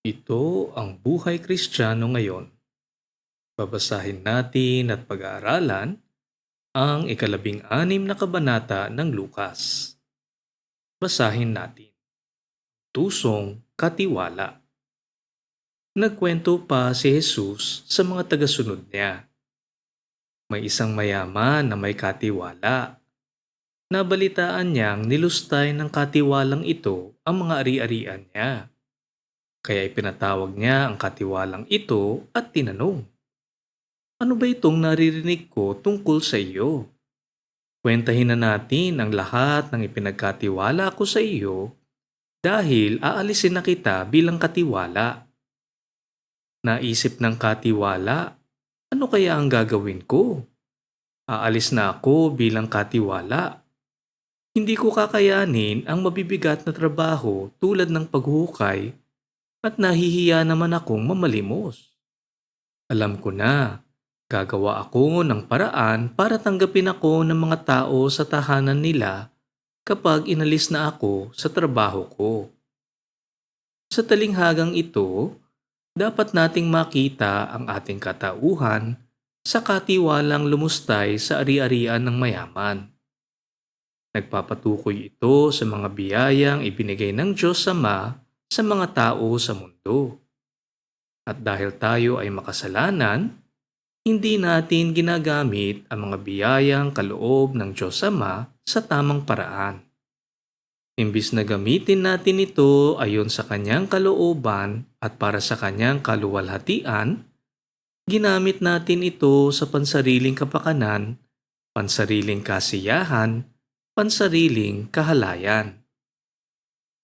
Ito ang buhay Kristiyano ngayon. Babasahin natin at pag-aaralan ang ikalabing-anim na kabanata ng Lukas. Basahin natin. Tusong Katiwala. Nagkwento pa si Jesus sa mga tagasunod niya. May isang mayaman na may katiwala. Nabalitaan niyang nilustay ng katiwalang ito ang mga ari-arian niya. Kaya ipinatawag niya ang katiwalang ito at tinanong, "Ano ba itong naririnig ko tungkol sa iyo? Kwentahin na natin ang lahat ng ipinagkatiwala ko sa iyo dahil aalisin na kita bilang katiwala." Naisip ng katiwala, ano kaya ang gagawin ko? Aalis na ako bilang katiwala. Hindi ko kakayanin ang mabibigat na trabaho tulad ng paghuhukay at nahihiya naman akong mamalimos. Alam ko na, gagawa ako ng paraan para tanggapin ako ng mga tao sa tahanan nila kapag inalis na ako sa trabaho ko. Sa talinghagang ito, dapat nating makita ang ating katauhan sa katiwalang lumustay sa ari-arian ng mayaman. Nagpapatukoy ito sa mga biyayang ibinigay ng Diyos Ama sa mga tao sa mundo. At dahil tayo ay makasalanan, hindi natin ginagamit ang mga biyayang kaloob ng Diyos Ama sa tamang paraan. Imbis na gamitin natin ito ayon sa kanyang kalooban at para sa kanyang kaluwalhatian, ginamit natin ito sa pansariling kapakanan, pansariling kasiyahan, pansariling kahalayan.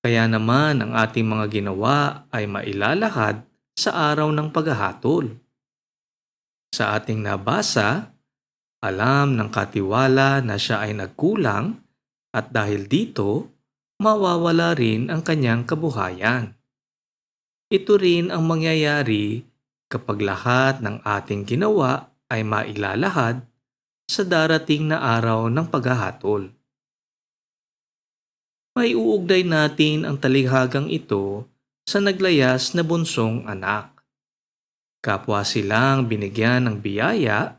Kaya naman ang ating mga ginawa ay mailalahad sa araw ng paghahatol. Sa ating nabasa, alam ng katiwala na siya ay nagkulang at dahil dito, mawawala rin ang kanyang kabuhayan. Ito rin ang mangyayari kapag lahat ng ating ginawa ay mailalahad sa darating na araw ng paghahatol. May uugday natin ang talinghagang ito sa naglayas na bunsong anak. Kapwa silang binigyan ng biyaya,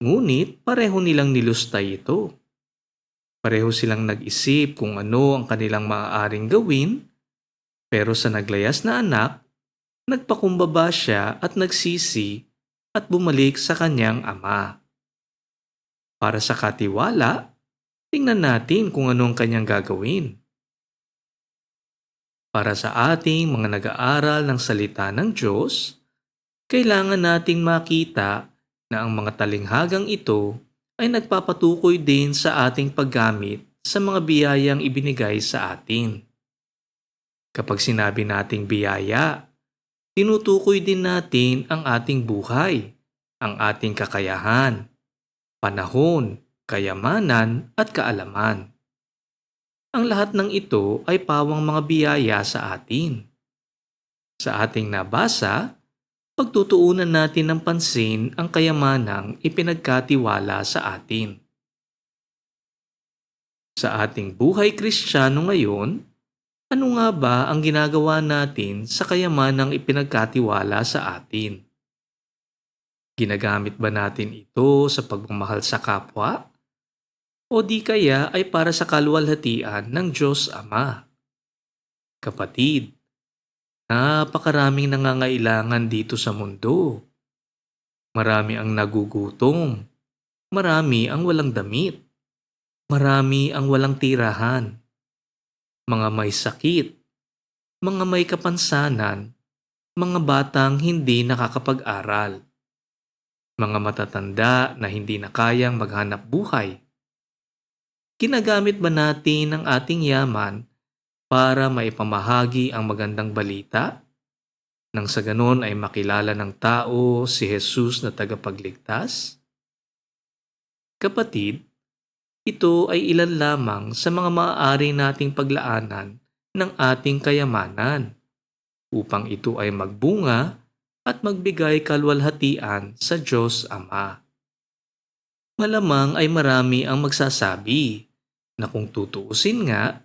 ngunit pareho nilang nilustay ito. Pareho silang nag-isip kung ano ang kanilang maaaring gawin, pero sa naglayas na anak, nagpakumbaba siya at nagsisi at bumalik sa kanyang ama. Para sa katiwala, tingnan natin kung ano ang kanyang gagawin. Para sa ating mga nag-aaral ng salita ng Diyos, kailangan nating makita na ang mga talinghagang ito ay nagpapatukoy din sa ating paggamit sa mga biyayang ibinigay sa atin. Kapag sinabi nating biyaya, tinutukoy din natin ang ating buhay, ang ating kakayahan, panahon, kayamanan at kaalaman. Ang lahat ng ito ay pawang mga biyaya sa atin. Sa ating nabasa, pagtutuunan natin ng pansin ang kayamanang ipinagkatiwala sa atin. Sa ating buhay Kristiyano ngayon, ano nga ba ang ginagawa natin sa kayamanang ipinagkatiwala sa atin? Ginagamit ba natin ito sa pagmamahal sa kapwa? O di kaya ay para sa kaluwalhatian ng Diyos Ama? Kapatid, napakaraming nangangailangan dito sa mundo. Marami ang nagugutom. Marami ang walang damit. Marami ang walang tirahan. Mga may sakit. Mga may kapansanan. Mga batang hindi nakakapag-aral. Mga matatanda na hindi na kayang maghanap buhay. Ginagamit ba natin ang ating yaman para maipamahagi ang magandang balita? Nang sa ganon ay makilala ng tao si Jesus na tagapagligtas? Kapatid, ito ay ilan lamang sa mga maaari nating paglaanan ng ating kayamanan upang ito ay magbunga at magbigay kalwalhatian sa Diyos Ama. Malamang ay marami ang magsasabi na kung tutuusin nga,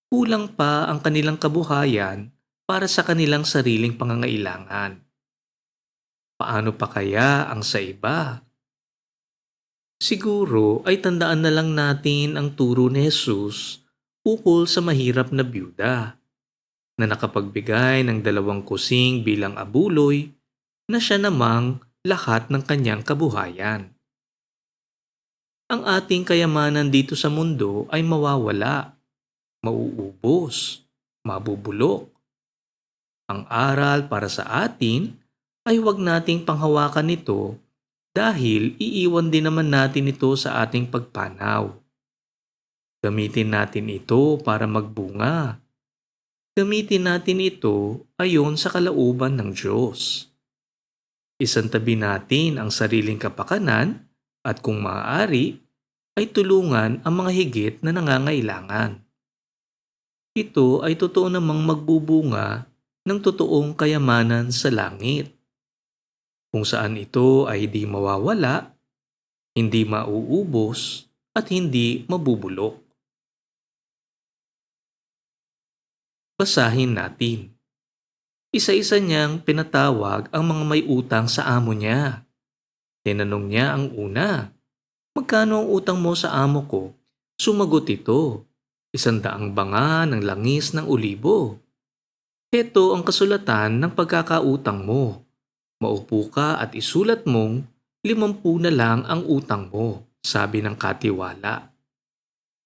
kulang pa ang kanilang kabuhayan para sa kanilang sariling pangangailangan. Paano pa kaya ang sa iba? Siguro ay tandaan na lang natin ang turo ni Jesus ukol sa mahirap na byuda na nakapagbigay ng 2 kusing bilang abuloy na siya namang lahat ng kanyang kabuhayan. Ang ating kayamanan dito sa mundo ay mawawala, mauubos, mabubulok. Ang aral para sa atin ay huwag nating panghawakan nito dahil iiwan din naman natin ito sa ating pagpanaw. Gamitin natin ito para magbunga. Gamitin natin ito ayon sa kalooban ng Diyos. Isantabi natin ang sariling kapakanan at kung maaari, ay tulungan ang mga higit na nangangailangan. Ito ay totoo namang magbubunga ng totoong kayamanan sa langit, kung saan ito ay di mawawala, hindi mauubos, at hindi mabubulok. Basahin natin. Isa-isa niyang pinatawag ang mga may utang sa amo niya. Tinanong niya ang una, "Magkano ang utang mo sa amo ko?" Sumagot ito, 100 banga ng langis ng olibo. Heto ang kasulatan ng pagkakautang mo. Maupo ka at isulat mong 50 na lang ang utang mo, sabi ng katiwala.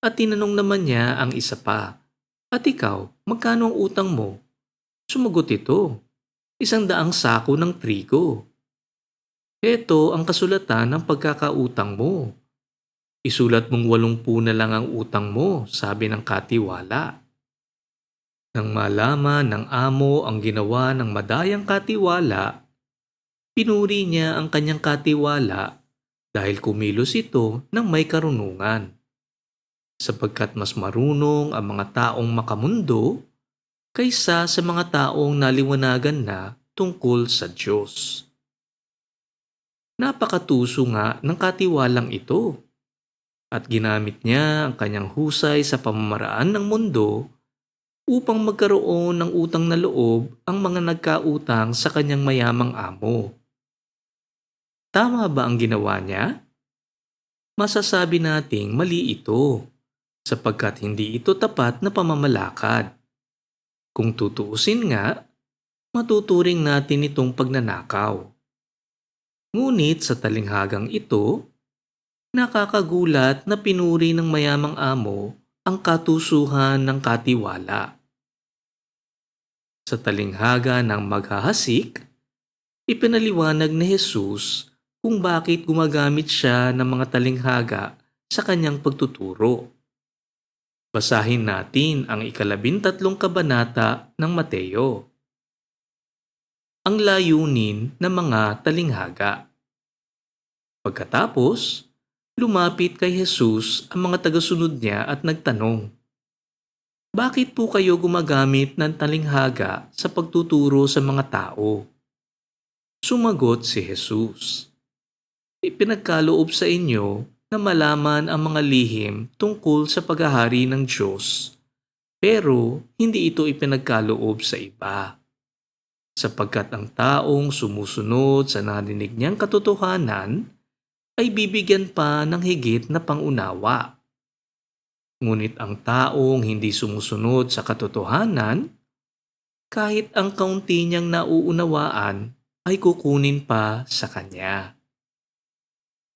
At tinanong naman niya ang isa pa, "At ikaw, magkano ang utang mo?" Sumagot ito, 100 sako ng trigo. Heto ang kasulatan ng pagkakautang mo. Isulat mong 80 na lang ang utang mo, sabi ng katiwala. Nang malaman ng amo ang ginawa ng madayang katiwala, pinuri niya ang kanyang katiwala dahil kumilos ito ng may karunungan. Sapagkat mas marunong ang mga taong makamundo kaysa sa mga taong naliwanagan na tungkol sa Diyos. Napakatuso nga ng katiwalang ito at ginamit niya ang kanyang husay sa pamamaraan ng mundo upang magkaroon ng utang na loob ang mga nagkautang sa kanyang mayamang amo. Tama ba ang ginawa niya? Masasabi nating mali ito sapagkat hindi ito tapat na pamamalakad. Kung tutuusin nga, matuturing natin itong pagnanakaw. Ngunit sa talinghagang ito, nakakagulat na pinuri ng mayamang amo ang katusuhan ng katiwala. Sa talinghaga ng maghahasik, ipinaliwanag ni Jesus kung bakit gumagamit siya ng mga talinghaga sa kanyang pagtuturo. Basahin natin ang 13 kabanata ng Mateo. Ang layunin ng mga talinghaga. Pagkatapos, lumapit kay Jesus ang mga tagasunod niya at nagtanong, "Bakit po kayo gumagamit ng talinghaga sa pagtuturo sa mga tao?" Sumagot si Jesus, "Ipinagkaloob sa inyo na malaman ang mga lihim tungkol sa paghahari ng Diyos, pero hindi ito ipinagkaloob sa iba. Sapagkat ang taong sumusunod sa narinig niyang katotohanan ay bibigyan pa ng higit na pangunawa. Ngunit ang taong hindi sumusunod sa katotohanan, kahit ang kaunti niyang nauunawaan ay kukunin pa sa kanya.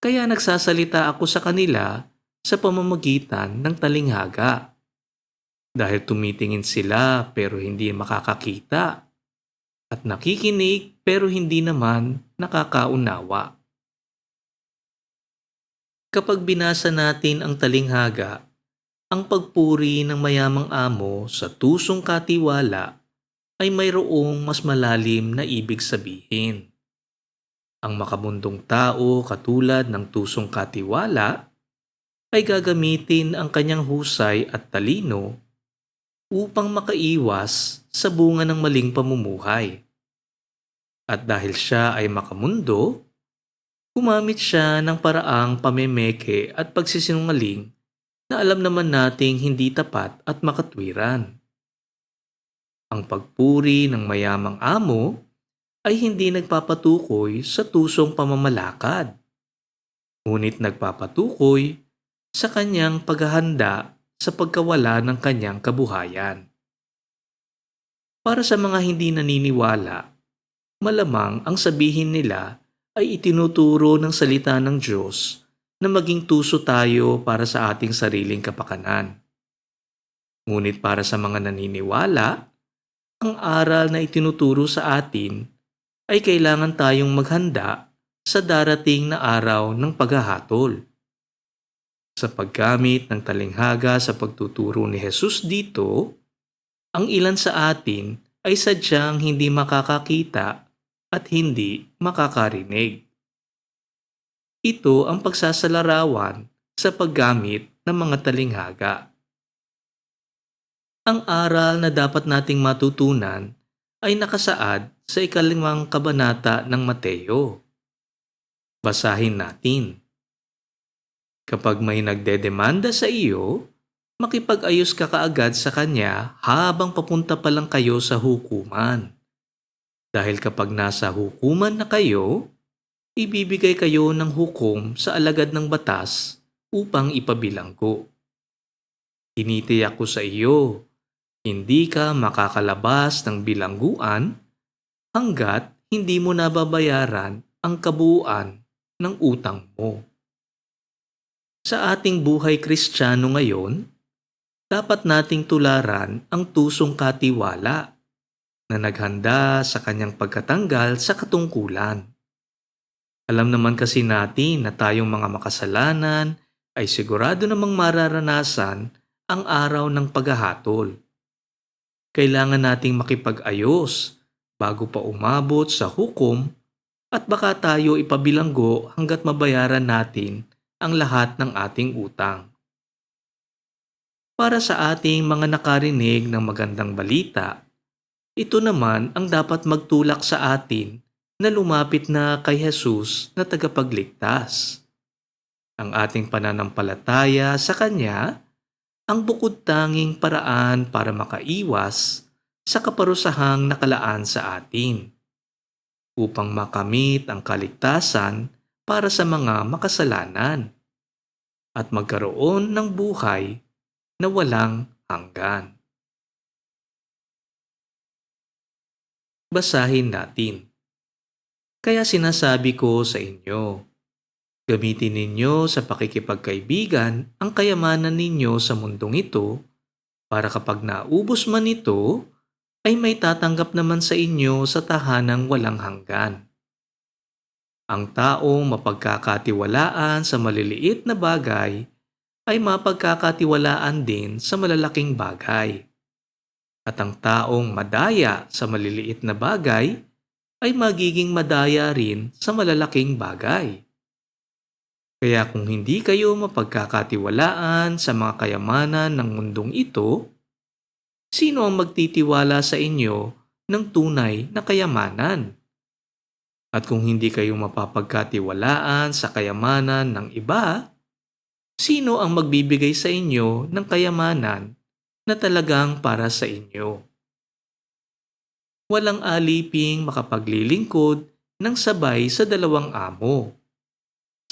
Kaya nagsasalita ako sa kanila sa pamamagitan ng talinghaga, dahil tumitingin sila pero hindi makakakita, at nakikinig pero hindi naman nakakaunawa." Kapag binasa natin ang talinghaga, ang pagpuri ng mayamang amo sa tusong katiwala ay mayroong mas malalim na ibig sabihin. Ang makamundong tao katulad ng tusong katiwala ay gagamitin ang kanyang husay at talino upang makaiwas sa bunga ng maling pamumuhay. At dahil siya ay makamundo, gumamit siya ng paraang pamemeke at pagsisinungaling na alam naman nating hindi tapat at makatwiran. Ang pagpuri ng mayamang amo ay hindi nagpapatukoy sa tusong pamamalakad, ngunit nagpapatukoy sa kanyang paghahanda sa pagkawala ng kanyang kabuhayan. Para sa mga hindi naniniwala, malamang ang sabihin nila ay itinuturo ng salita ng Diyos na maging tuso tayo para sa ating sariling kapakanan. Ngunit para sa mga naniniwala, ang aral na itinuturo sa atin ay kailangan tayong maghanda sa darating na araw ng paghahatol. Sa paggamit ng talinghaga sa pagtuturo ni Jesus dito, ang ilan sa atin ay sadyang hindi makakakita at hindi makakarinig. Ito ang pagsasalarawan sa paggamit ng mga talinghaga. Ang aral na dapat nating matutunan ay nakasaad sa ikalimang kabanata ng Mateo. Basahin natin. Kapag may nagdedemanda sa iyo, makipag-ayos ka kaagad sa kanya habang papunta pa lang kayo sa hukuman. Dahil kapag nasa hukuman na kayo, ibibigay kayo ng hukom sa alagad ng batas upang ipabilanggo. Tinitiyak ko sa iyo, hindi ka makakalabas ng bilangguan hanggat hindi mo nababayaran ang kabuuan ng utang mo. Sa ating buhay Kristiyano ngayon, dapat nating tularan ang tusong katiwala na naghanda sa kanyang pagkatanggal sa katungkulan. Alam naman kasi natin na tayong mga makasalanan ay sigurado namang mararanasan ang araw ng paghahatol. Kailangan nating makipag-ayos bago pa umabot sa hukom at baka tayo ipabilanggo hanggat mabayaran natin ang lahat ng ating utang. Para sa ating mga nakarinig ng magandang balita, ito naman ang dapat magtulak sa atin na lumapit na kay Jesus na tagapagligtas. Ang ating pananampalataya sa Kanya ang bukod tanging paraan para makaiwas sa kaparusahang nakalaan sa atin, upang makamit ang kaligtasan para sa mga makasalanan at magkaroon ng buhay na walang hanggan. Basahin natin. Kaya sinasabi ko sa inyo, gamitin ninyo sa pakikipagkaibigan ang kayamanan ninyo sa mundong ito para kapag naubos man ito, ay may tatanggap naman sa inyo sa tahanang walang hanggan. Ang taong mapagkakatiwalaan sa maliliit na bagay ay mapagkakatiwalaan din sa malalaking bagay. At ang taong madaya sa maliliit na bagay ay magiging madaya rin sa malalaking bagay. Kaya kung hindi kayo mapagkakatiwalaan sa mga kayamanan ng mundong ito, sino ang magtitiwala sa inyo ng tunay na kayamanan? At kung hindi kayo mapapagkatiwalaan sa kayamanan ng iba, sino ang magbibigay sa inyo ng kayamanan na talagang para sa inyo? Walang aliping makapaglilingkod ng sabay sa dalawang amo,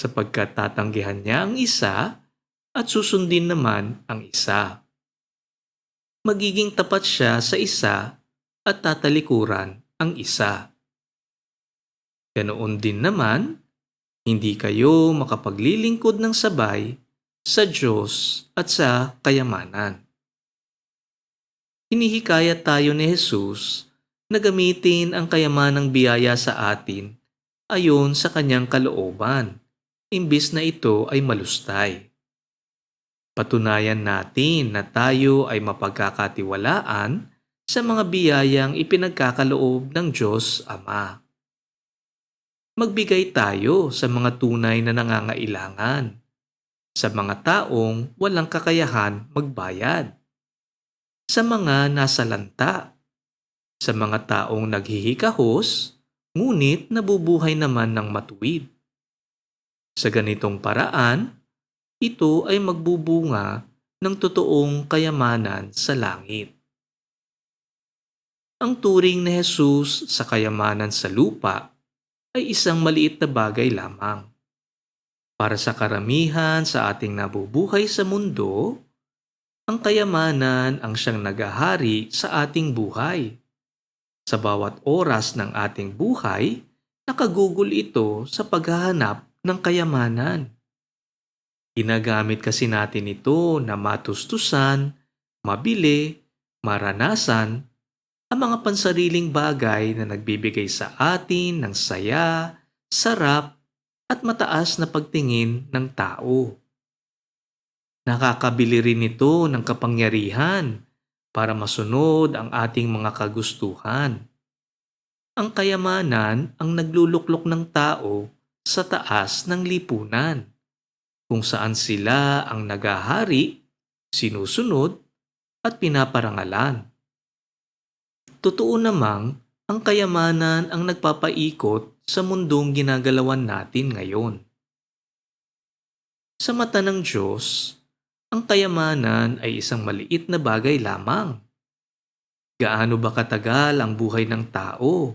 sapagkat tatanggihan niya ang isa at susundin naman ang isa. Magiging tapat siya sa isa at tatalikuran ang isa. Ganoon din naman, hindi kayo makapaglilingkod ng sabay sa Diyos at sa kayamanan. Hinihikayat tayo ni Jesus na gamitin ang kayamanang biyaya sa atin ayon sa kanyang kalooban, imbis na ito ay malustay. Patunayan natin na tayo ay mapagkakatiwalaan sa mga biyayang ipinagkakaloob ng Diyos Ama. Magbigay tayo sa mga tunay na nangangailangan, sa mga taong walang kakayahan magbayad, sa mga nasalanta, sa mga taong naghihikahos, ngunit nabubuhay naman ng matuwid. Sa ganitong paraan, ito ay magbubunga ng totoong kayamanan sa langit. Ang turing ni Jesus sa kayamanan sa lupa ay isang maliit na bagay lamang. Para sa karamihan sa ating nabubuhay sa mundo, ang kayamanan ang siyang nagahari sa ating buhay. Sa bawat oras ng ating buhay, nakagugol ito sa paghahanap ng kayamanan. Ginagamit kasi natin ito na matustusan, mabili, maranasan ang mga pansariling bagay na nagbibigay sa atin ng saya, sarap, at mataas na pagtingin ng tao. Nakakabili rin ito ng kapangyarihan para masunod ang ating mga kagustuhan. Ang kayamanan ang nagluluklok ng tao sa taas ng lipunan, kung saan sila ang nagahari, sinusunod, at pinaparangalan. Totoo namang ang kayamanan ang nagpapaikot sa mundong ginagalawan natin ngayon. Sa mata ng Diyos, ang kayamanan ay isang maliit na bagay lamang. Gaano ba katagal ang buhay ng tao?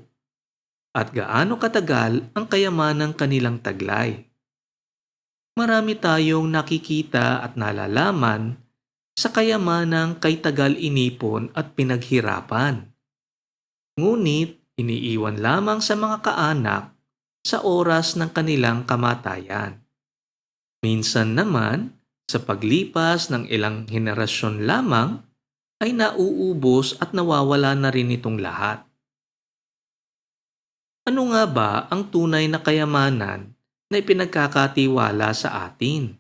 At gaano katagal ang kayamanang kanilang taglay? Marami tayong nakikita at nalalaman sa kayamanang kay tagal inipon at pinaghirapan. Ngunit iniiwan lamang sa mga kaanak sa oras ng kanilang kamatayan. Minsan naman, sa paglipas ng ilang henerasyon lamang, ay nauubos at nawawala na rin itong lahat. Ano nga ba ang tunay na kayamanan na ipinagkakatiwala sa atin?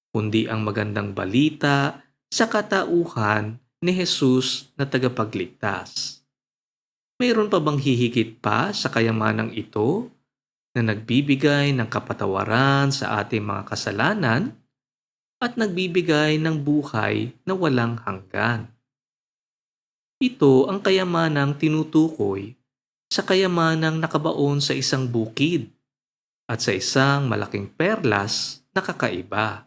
Kundi ang magandang balita sa katauhan ni Jesus na tagapagligtas. Mayroon pa bang hihigit pa sa kayamanang ito na nagbibigay ng kapatawaran sa ating mga kasalanan at nagbibigay ng buhay na walang hanggan? Ito ang kayamanang tinutukoy sa kayamanang nakabaon sa isang bukid at sa isang malaking perlas na kakaiba.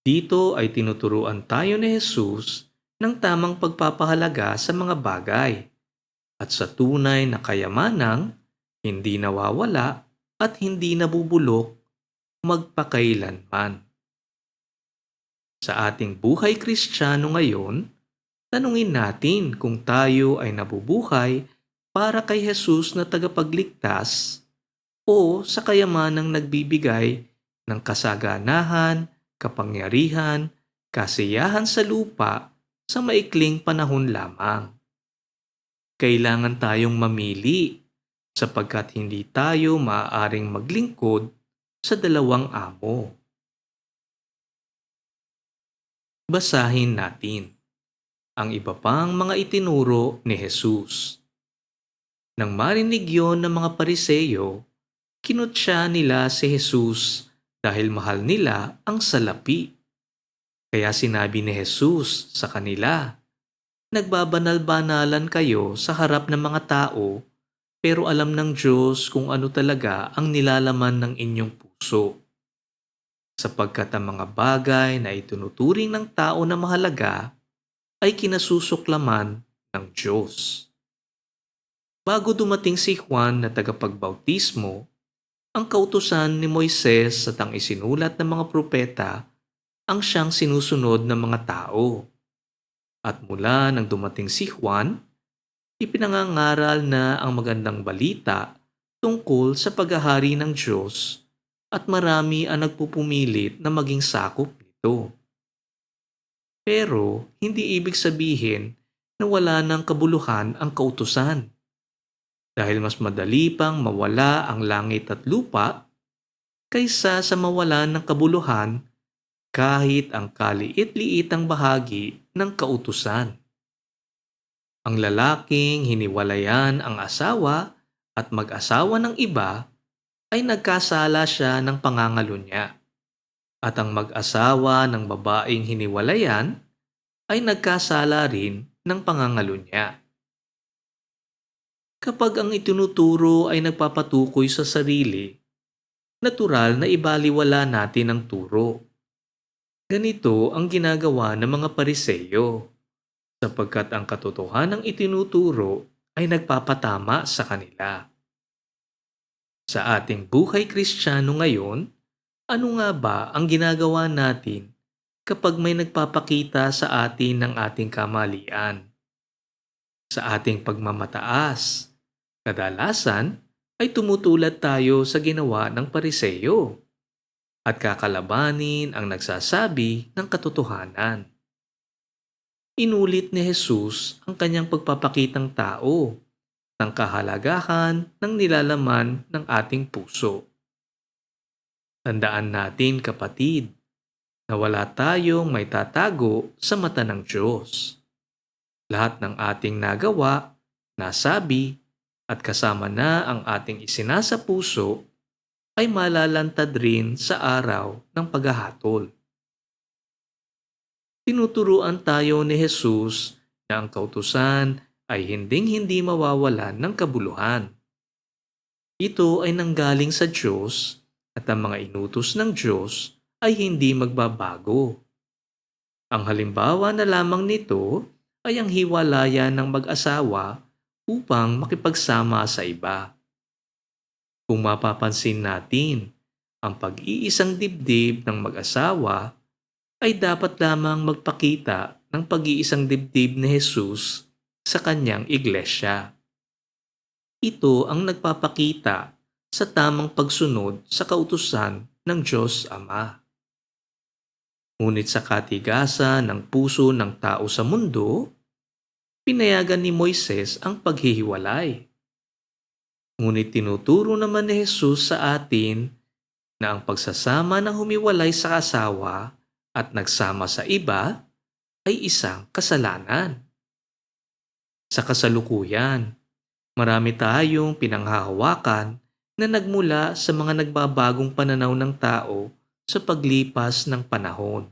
Dito ay tinuturuan tayo ni Jesus ng tamang pagpapahalaga sa mga bagay at sa tunay na kayamanang hindi nawawala at hindi nabubulok magpakailanman. Sa ating buhay Kristiyano ngayon, tanungin natin kung tayo ay nabubuhay para kay Jesus na tagapagligtas o sa kayamanang nagbibigay ng kasaganahan, kapangyarihan, kasiyahan sa lupa sa maikling panahon lamang. Kailangan tayong mamili sapagkat hindi tayo maaaring maglingkod sa dalawang amo. Basahin natin ang iba pang mga itinuro ni Jesus. Nang marinig yon ng mga Pariseyo, kinutya nila si Jesus dahil mahal nila ang salapi. Kaya sinabi ni Jesus sa kanila, "Nagbabanal-banalan kayo sa harap ng mga tao, pero alam ng Diyos kung ano talaga ang nilalaman ng inyong puso. Sapagkat ang mga bagay na itunuturing ng tao na mahalaga ay kinasusuklaman ng Diyos." Bago dumating si Juan na tagapagbautismo, ang kautusan ni Moises at ang isinulat ng mga propeta ang siyang sinusunod ng mga tao. At mula nang dumating si Juan, ipinangangaral na ang magandang balita tungkol sa paghahari ng Diyos at marami ang nagpupumilit na maging sakop nito. Pero hindi ibig sabihin na wala ng kabuluhan ang kautusan. Dahil mas madali pang mawala ang langit at lupa kaysa sa mawalan ng kabuluhan kahit ang kaliit-liitang bahagi ng kautusan. Ang lalaking hiniwalayan ang asawa at mag-asawa ng iba ay nagkasala siya ng pangangalunya. At ang mag-asawa ng babaeng hiniwalayan ay nagkasala rin ng pangangalunya. Kapag ang itinuturo ay nagpapatukoy sa sarili, natural na ibaliwala natin ang turo. Ganito ang ginagawa ng mga Pariseyo. sapagkat ang katotohanang itinuturo ay nagpapatama sa kanila. Sa ating buhay Kristiyano ngayon, ano nga ba ang ginagawa natin kapag may nagpapakita sa atin ng ating kamalian? Sa ating pagmamataas, kadalasan ay tumutulad tayo sa ginawa ng Pariseyo at kakalabanin ang nagsasabi ng katotohanan. Inulit ni Jesus ang kanyang pagpapakitang tao ng kahalagahan ng nilalaman ng ating puso. Tandaan natin, kapatid, na wala tayong may tatago sa mata ng Diyos. Lahat ng ating nagawa, nasabi, at kasama na ang ating isinasa puso ay malalantad rin sa araw ng paghahatol. Tinuturuan tayo ni Jesus na ang kautusan ay hinding-hindi mawawalan ng kabuluhan. Ito ay nanggaling sa Diyos at ang mga inutos ng Diyos ay hindi magbabago. Ang halimbawa na lamang nito ay ang hiwalayan ng mag-asawa upang makipagsama sa iba. Kung mapapansin natin, ang pag-iisang dibdib ng mag-asawa ay dapat lamang magpakita ng pag-iisang dibdib ni Jesus sa kanyang iglesia. Ito ang nagpapakita sa tamang pagsunod sa kautusan ng Diyos Ama. Ngunit sa katigasan ng puso ng tao sa mundo, pinayagan ni Moises ang paghihiwalay. Ngunit tinuturo naman ni Jesus sa atin na ang pagsasama ng humiwalay sa asawa at nagsama sa iba ay isang kasalanan. Sa kasalukuyan, marami tayong pinanghahawakan na nagmula sa mga nagbabagong pananaw ng tao sa paglipas ng panahon.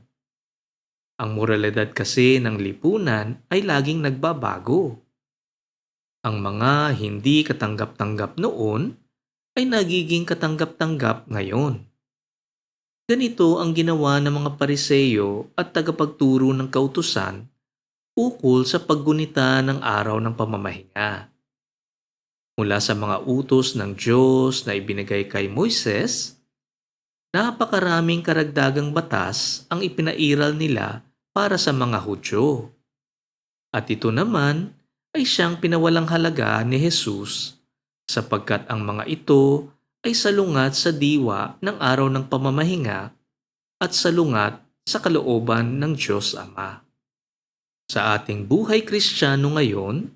Ang moralidad kasi ng lipunan ay laging nagbabago. Ang mga hindi katanggap-tanggap noon ay nagiging katanggap-tanggap ngayon. Ganito ang ginawa ng mga Pariseyo at tagapagturo ng kautusan ukol sa paggunita ng araw ng pamamahinga. Mula sa mga utos ng Diyos na ibinigay kay Moises, napakaraming karagdagang batas ang ipinairal nila para sa mga Hudyo. At ito naman ay siyang pinawalang halaga ni Jesus sapagkat ang mga ito ay salungat sa diwa ng araw ng pamamahinga at salungat sa kalooban ng Diyos Ama. Sa ating buhay Kristiyano ngayon,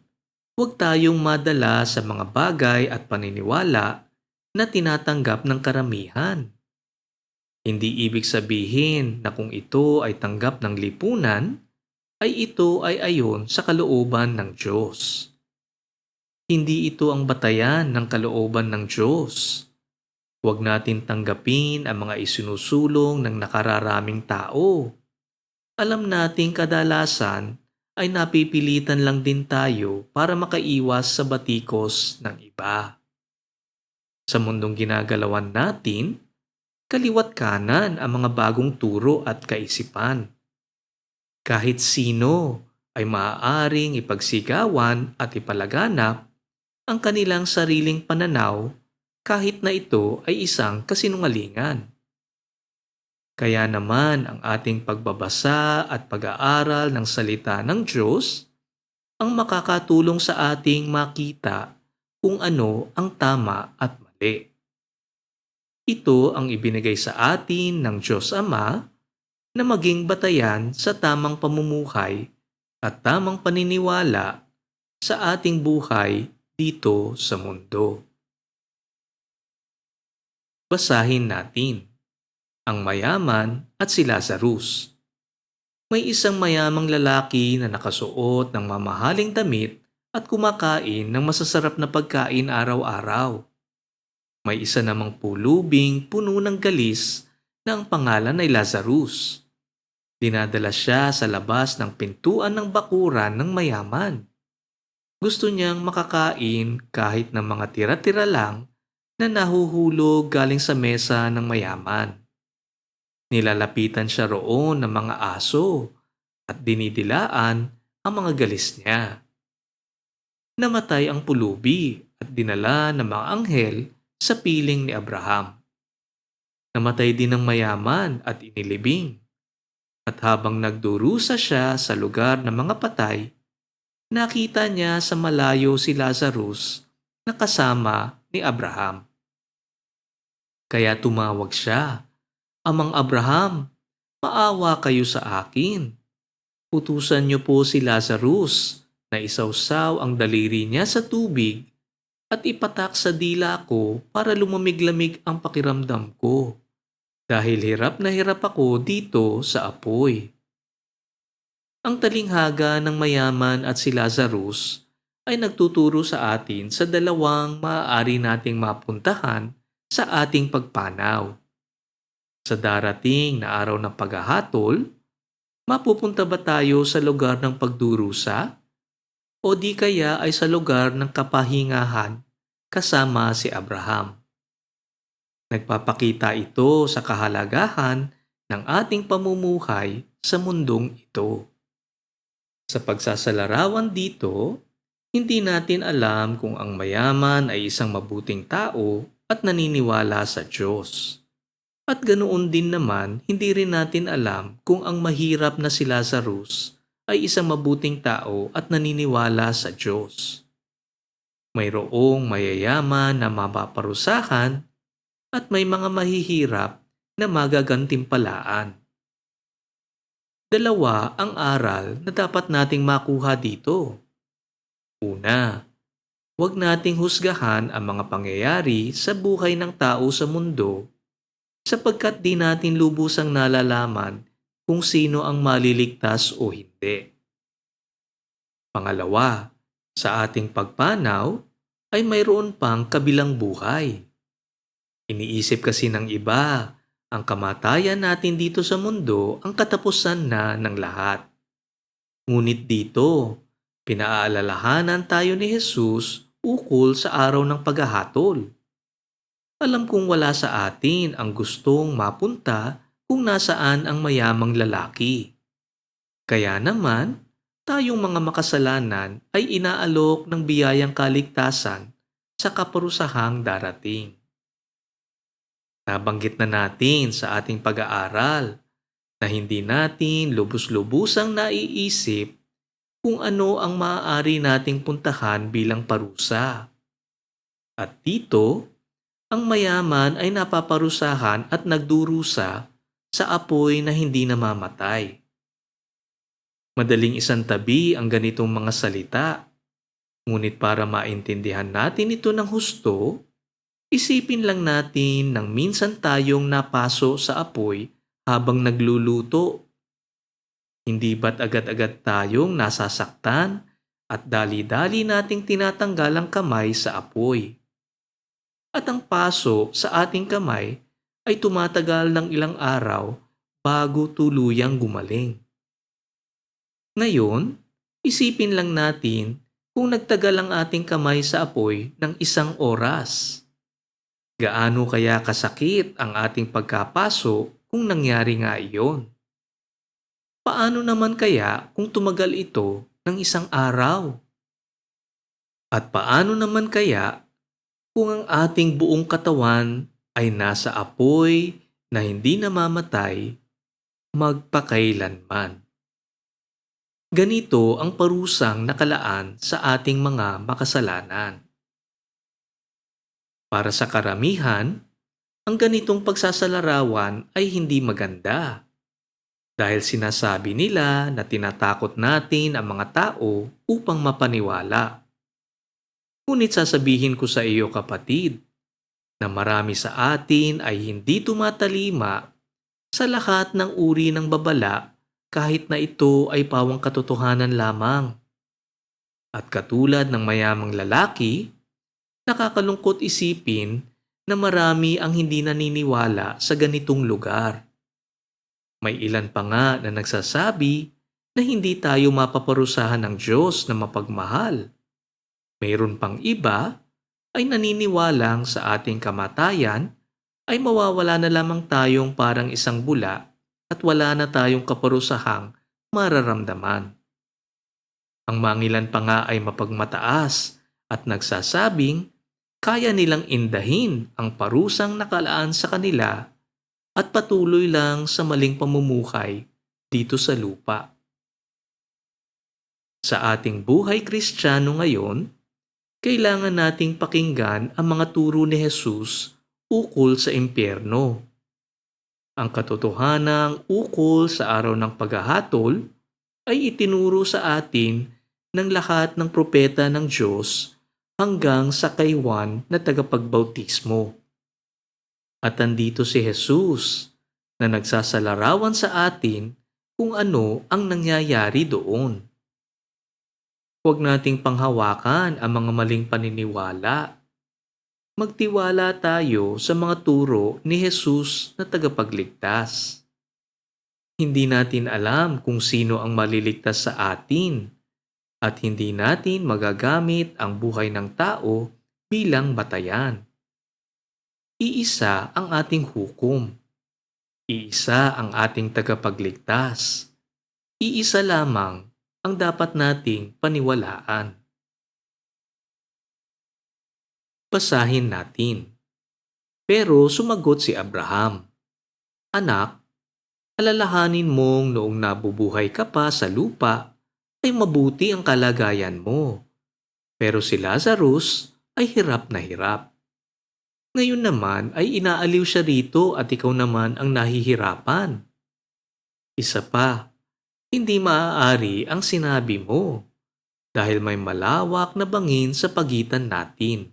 huwag tayong madala sa mga bagay at paniniwala na tinatanggap ng karamihan. Hindi ibig sabihin na kung ito ay tanggap ng lipunan, ay ito ay ayon sa kalooban ng Diyos. Hindi ito ang batayan ng kalooban ng Diyos. Huwag natin tanggapin ang mga isinusulong ng nakararaming tao. Alam nating kadalasan ay napipilitan lang din tayo para makaiwas sa batikos ng iba. Sa mundong ginagalawan natin, kaliwat kanan ang mga bagong turo at kaisipan. Kahit sino ay maaaring ipagsigawan at ipalaganap ang kanilang sariling pananaw kahit na ito ay isang kasinungalingan. Kaya naman ang ating pagbabasa at pag-aaral ng salita ng Diyos ang makakatulong sa ating makita kung ano ang tama at mali. Ito ang ibinigay sa atin ng Diyos Ama na maging batayan sa tamang pamumuhay at tamang paniniwala sa ating buhay dito sa mundo. Basahin natin ang mayaman at si Lazarus. May isang mayamang lalaki na nakasuot ng mamahaling damit at kumakain ng masasarap na pagkain araw-araw. May isa namang pulubing puno ng galis na ang pangalan ay Lazarus. Dinadala siya sa labas ng pintuan ng bakuran ng mayaman. Gusto niyang makakain kahit ng mga tira-tira lang na nahuhulog galing sa mesa ng mayaman. Nilalapitan siya roon ng mga aso at dinidilaan ang mga galis niya. Namatay ang pulubi at dinala ng mga anghel sa piling ni Abraham. Namatay din ang mayaman at inilibing. At habang nagdurusa siya sa lugar ng mga patay, nakita niya sa malayo si Lazarus na kasama ni Abraham. Kaya tumawag siya, "Amang Abraham, maawa kayo sa akin. Utusan niyo po si Lazarus na isawsaw ang daliri niya sa tubig at ipatak sa dila ko para lumamig-lamig ang pakiramdam ko. Dahil hirap na hirap ako dito sa apoy." Ang talinghaga ng mayaman at si Lazarus ay nagtuturo sa atin sa dalawang maaari nating mapuntahan sa ating pagpanaw. Sa darating na araw ng paghahatol, mapupunta ba tayo sa lugar ng pagdurusa o di kaya ay sa lugar ng kapahingahan kasama si Abraham? Nagpapakita ito sa kahalagahan ng ating pamumuhay sa mundong ito. Sa pagsasalarawan dito, hindi natin alam kung ang mayaman ay isang mabuting tao at naniniwala sa Diyos. At ganoon din naman, hindi rin natin alam kung ang mahirap na si Lazarus ay isang mabuting tao at naniniwala sa Diyos. Mayroong mayayaman na mapaparusahan at may mga mahihirap na magagantimpalaan. Dalawa ang aral na dapat nating makuha dito. Una, huwag nating husgahan ang mga pangyayari sa buhay ng tao sa mundo sapagkat di natin lubusang nalalaman kung sino ang maliligtas o hindi. Pangalawa, sa ating pagpanaw ay mayroon pang kabilang buhay. Iniisip kasi ng iba, ang kamatayan natin dito sa mundo ang katapusan na ng lahat. Ngunit dito, pinaalalahanan tayo ni Jesus ukol sa araw ng paghahatol. Alam kong wala sa atin ang gustong mapunta kung nasaan ang mayamang lalaki. Kaya naman, tayong mga makasalanan ay inaalok ng biyayang kaligtasan sa kaparusahang darating. Nabanggit na natin sa ating pag-aaral na hindi natin lubos-lubusang naiisip kung ano ang maaari nating puntahan bilang parusa. At dito, ang mayaman ay napaparusahan at nagdurusa sa apoy na hindi namamatay. Madaling isantabi ang ganitong mga salita, ngunit para maintindihan natin ito ng husto, isipin lang natin nang minsan tayong napaso sa apoy habang nagluluto. Hindi ba't agad-agad tayong nasasaktan at dali-dali nating tinatanggal ang kamay sa apoy? At ang paso sa ating kamay ay tumatagal ng ilang araw bago tuluyang gumaling. Ngayon, isipin lang natin kung nagtagal ang ating kamay sa apoy ng 1 oras. Gaano kaya kasakit ang ating pagkapaso kung nangyari nga iyon? Paano naman kaya kung tumagal ito ng 1 araw? At paano naman kaya kung ang ating buong katawan ay nasa apoy na hindi namamatay magpakailanman? Ganito ang parusang nakalaan sa ating mga makasalanan. Para sa karamihan, ang ganitong pagsasalarawan ay hindi maganda dahil sinasabi nila na tinatakot natin ang mga tao upang mapaniwala. Ngunit sasabihin ko sa iyo, kapatid, na marami sa atin ay hindi tumatalima sa lahat ng uri ng babala kahit na ito ay pawang katotohanan lamang. At katulad ng mayamang lalaki, nakakalungkot isipin na marami ang hindi naniniwala sa ganitong lugar. May ilan pa nga na nagsasabi na hindi tayo mapaparusahan ng Diyos na mapagmahal. Mayroon pang iba ay naniniwalang sa ating kamatayan ay mawawala na lamang tayong parang isang bula at wala na tayong kaparusahang mararamdaman. Ang mangilan pa nga ay mapagmataas at nagsasabing kaya nilang indahin ang parusang nakalaan sa kanila at patuloy lang sa maling pamumuhay dito sa lupa. Sa ating buhay Kristiyano ngayon, kailangan nating pakinggan ang mga turo ni Jesus ukol sa impyerno. Ang katotohanang ukol sa araw ng paghahatol ay itinuro sa atin ng lahat ng propeta ng Diyos hanggang sa kay Juan na tagapagbautismo. At andito si Jesus na nagsasalarawan sa atin kung ano ang nangyayari doon. Huwag nating panghawakan ang mga maling paniniwala. Magtiwala tayo sa mga turo ni Jesus na tagapagligtas. Hindi natin alam kung sino ang maliligtas sa atin at hindi natin magagamit ang buhay ng tao bilang batayan. Iisa ang ating hukom. Iisa ang ating tagapagligtas. Iisa lamang ang dapat nating paniwalaan. Basahin natin. Pero sumagot si Abraham, "Anak, alalahanin mong noong nabubuhay ka pa sa lupa ay mabuti ang kalagayan mo. Pero si Lazarus ay hirap na hirap. Ngayon naman ay inaaliw siya rito at ikaw naman ang nahihirapan. Isa pa, hindi maaari ang sinabi mo dahil may malawak na bangin sa pagitan natin.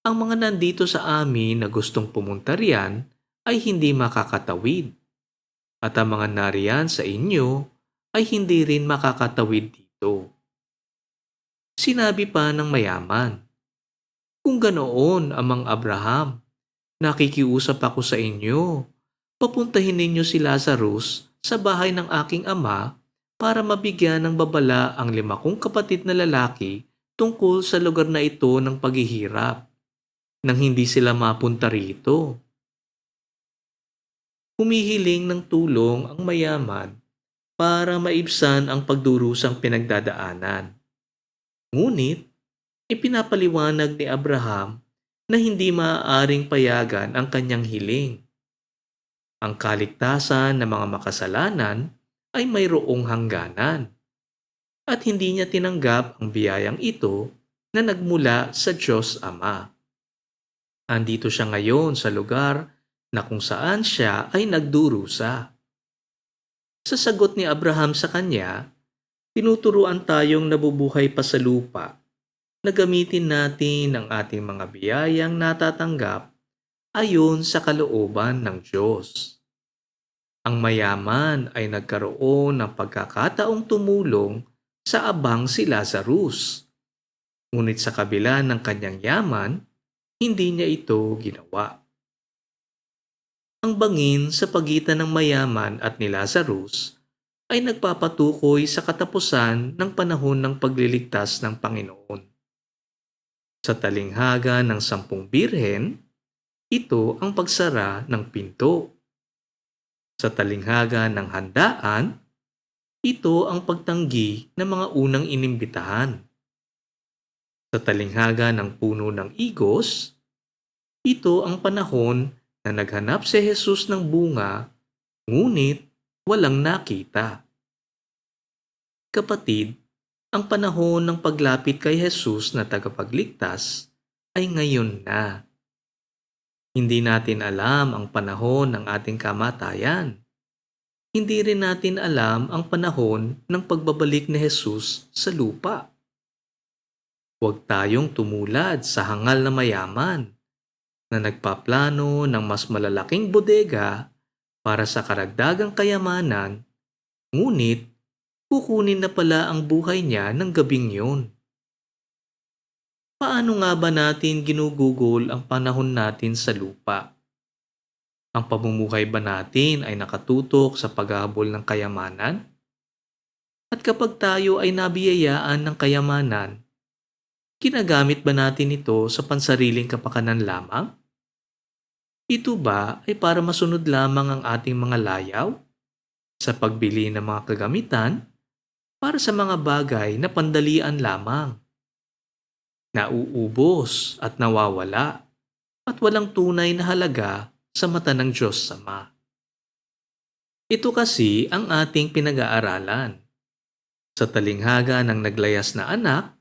Ang mga nandito sa amin na gustong pumunta riyan ay hindi makakatawid. At ang mga nariyan sa inyo ay hindi rin makakatawid dito." Sinabi pa ng mayaman, "Kung ganoon, Amang Abraham, nakikiusap ako sa inyo. Papuntahin ninyo si Lazarus sa bahay ng aking ama para mabigyan ng babala ang 5 kong kapatid na lalaki tungkol sa lugar na ito ng paghihirap, nang hindi sila mapunta rito." Humihiling ng tulong ang mayaman para maibsan ang pagdurusang pinagdadaanan. Ngunit, ipinapaliwanag ni Abraham na hindi maaaring payagan ang kanyang hiling. Ang kaligtasan ng mga makasalanan ay mayroong hangganan at hindi niya tinanggap ang biyayang ito na nagmula sa Diyos Ama. Andito siya ngayon sa lugar na kung saan siya ay nagdurusa. Sa sagot ni Abraham sa kanya, tinuturuan tayong nabubuhay pa sa lupa na gamitin natin ang ating mga biyayang natatanggap ayon sa kalooban ng Diyos. Ang mayaman ay nagkaroon ng pagkakataong tumulong sa abang si Lazarus. Ngunit sa kabila ng kanyang yaman, hindi niya ito ginawa. Ang bangin sa pagitan ng mayaman at ni Lazarus ay nagpapatukoy sa katapusan ng panahon ng pagliligtas ng Panginoon. Sa talinghaga ng 10 birhen, ito ang pagsara ng pinto. Sa talinghaga ng handaan, ito ang pagtanggi ng mga unang inimbitahan. Sa talinghaga ng puno ng igos, ito ang panahon na naghanap si Jesus ng bunga, ngunit walang nakita. Kapatid, ang panahon ng paglapit kay Jesus na tagapagligtas ay ngayon na. Hindi natin alam ang panahon ng ating kamatayan. Hindi rin natin alam ang panahon ng pagbabalik ni Jesus sa lupa. Huwag tayong tumulad sa hangal na mayaman na nagpaplano ng mas malalaking bodega para sa karagdagang kayamanan, ngunit kukunin na pala ang buhay niya ng gabing yun. Paano nga ba natin ginugugol ang panahon natin sa lupa? Ang pamumuhay ba natin ay nakatutok sa paghahabol ng kayamanan? At kapag tayo ay nabiyayaan ng kayamanan, ginagamit ba natin ito sa pansariling kapakanan lamang? Ito ba ay para masunod lamang ang ating mga layaw sa pagbili ng mga kagamitan para sa mga bagay na pandalian lamang, nauubos at nawawala at walang tunay na halaga sa mata ng Diyos Ama. Ito kasi ang ating pinag-aaralan sa talinghaga ng naglayas na anak,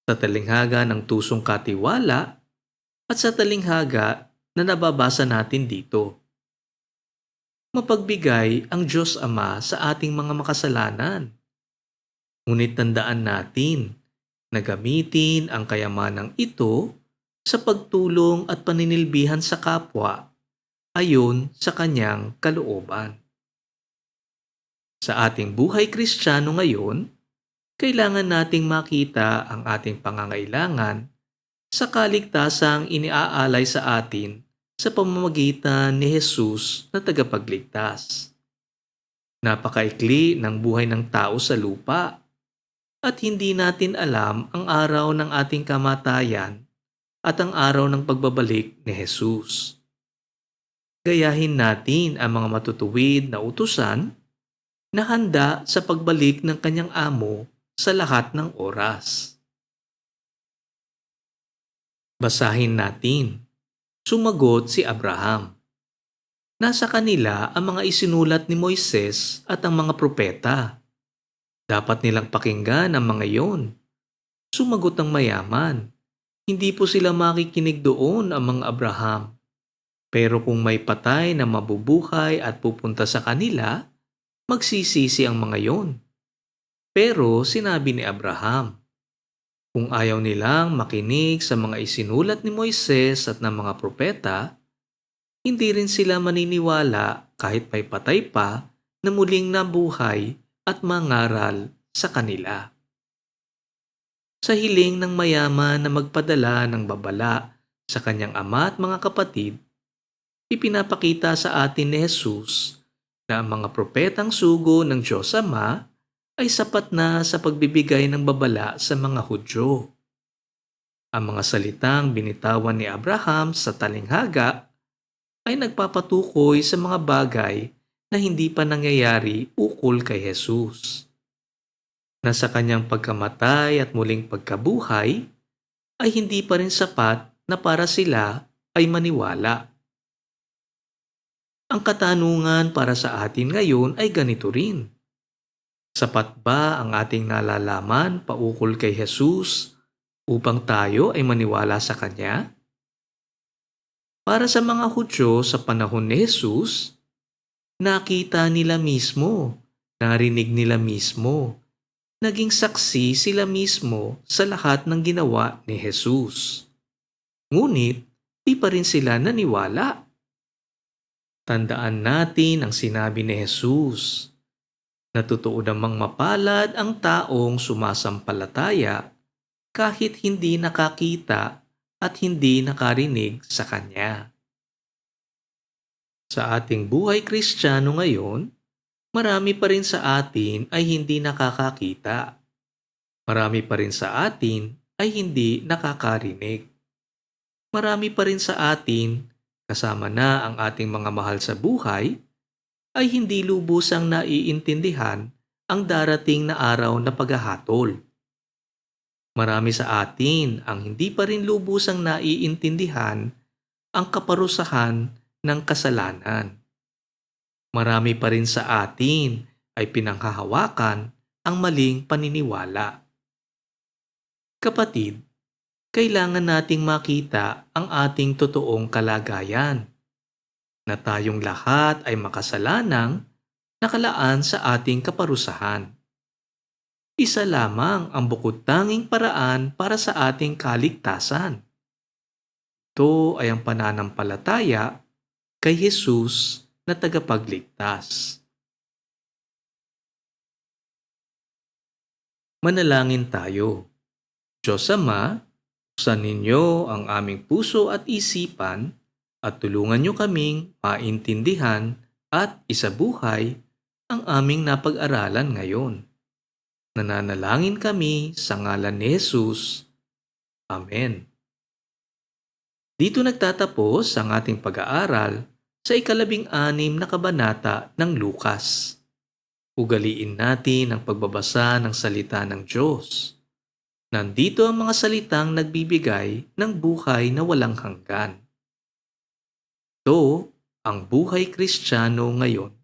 sa talinghaga ng tusong katiwala, at sa talinghaga na nababasa natin dito. Mapagbigay ang Diyos Ama sa ating mga makasalanan. Ngunit tandaan natin na gamitin ang kayamanang ito sa pagtulong at paninilbihan sa kapwa ayon sa kanyang kalooban. Sa ating buhay Kristiyano ngayon, kailangan nating makita ang ating pangangailangan sa kaligtasang iniaalay sa atin sa pamamagitan ni Jesus na tagapagligtas. Napakaikli ng buhay ng tao sa lupa at hindi natin alam ang araw ng ating kamatayan at ang araw ng pagbabalik ni Jesus. Gayahin natin ang mga matutuwid na utusan na handa sa pagbalik ng kanyang amo sa lahat ng oras. Basahin natin. Sumagot si Abraham. Nasa kanila ang mga isinulat ni Moises at ang mga propeta. Dapat nilang pakinggan ang mga iyon. Sumagot ang mayaman. Hindi po sila makikinig doon ang mga Abraham. Pero kung may patay na mabubuhay at pupunta sa kanila, magsisisi ang mga iyon. Pero sinabi ni Abraham, kung ayaw nilang makinig sa mga isinulat ni Moises at ng mga propeta, hindi rin sila maniniwala kahit may patay pa na muling nabuhay at mangaral sa kanila. Sa hiling ng mayaman na magpadala ng babala sa kanyang ama at mga kapatid, ipinapakita sa atin ni Jesus na ang mga propetang sugo ng Diyos Ama ay sapat na sa pagbibigay ng babala sa mga Hudyo. Ang mga salitang binitawan ni Abraham sa talinghaga ay nagpapatukoy sa mga bagay na hindi pa nangyayari ukol kay Jesus. Na sa kanyang pagkamatay at muling pagkabuhay ay hindi pa rin sapat na para sila ay maniwala. Ang katanungan para sa atin ngayon ay ganito rin. Sapat ba ang ating nalalaman paukol kay Jesus upang tayo ay maniwala sa Kanya? Para sa mga Hudyo sa panahon ni Jesus, nakita nila mismo, narinig nila mismo, naging saksi sila mismo sa lahat ng ginawa ni Jesus. Ngunit, di pa rin sila naniwala. Tandaan natin ang sinabi ni Jesus. Natutuo namang mapalad ang taong sumasampalataya kahit hindi nakakita at hindi nakarinig sa Kanya. Sa ating buhay Kristiyano ngayon, marami pa rin sa atin ay hindi nakakakita. Marami pa rin sa atin ay hindi nakakarinig. Marami pa rin sa atin, kasama na ang ating mga mahal sa buhay, ay hindi lubusang naiintindihan ang darating na araw na paghahatol. Marami sa atin ang hindi pa rin lubusang naiintindihan ang kaparusahan ng kasalanan. Marami pa rin sa atin ay pinanghahawakan ang maling paniniwala. Kapatid, kailangan nating makita ang ating totoong kalagayan, na tayong lahat ay makasalanang nakalaan sa ating kaparusahan. Isa lamang ang bukod-tanging paraan para sa ating kaligtasan. Ito ay ang pananampalataya kay Jesus na tagapagligtas. Manalangin tayo. Diyos Ama, buksan ninyo ang aming puso at isipan at tulungan nyo kaming maintindihan at isabuhay ang aming napag-aralan ngayon. Nananalangin kami sa ngalan ni Jesus. Amen. Dito nagtatapos ang ating pag-aaral sa 16 na kabanata ng Lukas. Ugaliin natin ang pagbabasa ng salita ng Diyos. Nandito ang mga salitang nagbibigay ng buhay na walang hanggan. Ito ang buhay Kristiyano ngayon.